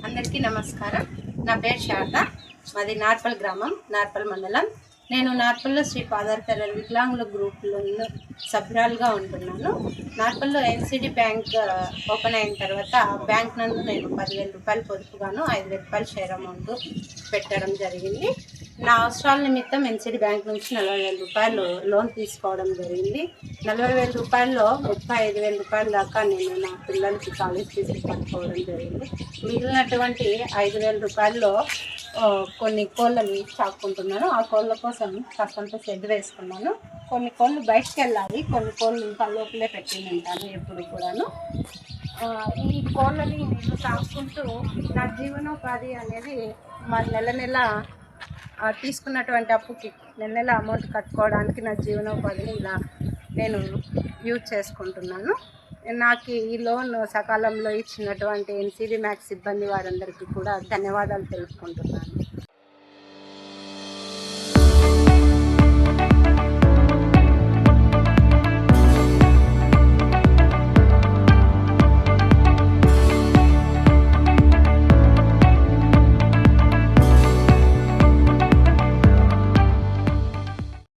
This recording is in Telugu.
అందరికీ నమస్కారం. నా పేరు శారద. మాది నార్పల్ గ్రామం, నార్పల్ మండలం. నేను నార్పల్లో శ్రీ పాదార్తల వికలాంగుల గ్రూప్లో సభ్యురాలుగా ఉంటున్నాను. నార్పల్లో ఎన్సిడి బ్యాంక్ ఓపెన్ అయిన తర్వాత బ్యాంక్ నందు నేను 10,000 రూపాయలు పొదుపుగాను 5,000 రూపాయలు షేర్ అమౌంట్ పెట్టడం జరిగింది. నా అవసరాల నిమిత్తం ఎన్సిడి బ్యాంక్ నుంచి 40,000 రూపాయలు లోన్ తీసుకోవడం జరిగింది. 40,000 రూపాయల్లో 35,000 రూపాయల దాకా నేను నా పిల్లలకి కాలేజ్ ఫీజులు కట్టుకోవడం జరిగింది. మిగిలినటువంటి 5,000 రూపాయల్లో కొన్ని కోళ్ళని చాక్కుంటున్నాను. ఆ కోళ్ళ కోసం కాస్తంత షెడ్ వేసుకున్నాను. కొన్ని కోళ్ళు బయటకు వెళ్ళాలి, కొన్ని కోళ్ళు ఇంకా లోపలే పెట్టింటాను ఎప్పుడు కూడాను. ఈ కోళ్ళని నేను సాగుకుంటూ నా జీవనోపాధి అనేది మా నెల తీసుకున్నటువంటి అప్పుకి నెల అమౌంట్ కట్టుకోవడానికి నా జీవనోపాధిని ఇలా నేను యూజ్ చేసుకుంటున్నాను. నాకు ఈ లోన్ సకాలంలో ఇచ్చినటువంటి ఎన్సిడి మ్యాక్స్ సిబ్బంది వారందరికీ కూడా ధన్యవాదాలు తెలుపుకుంటున్నాను.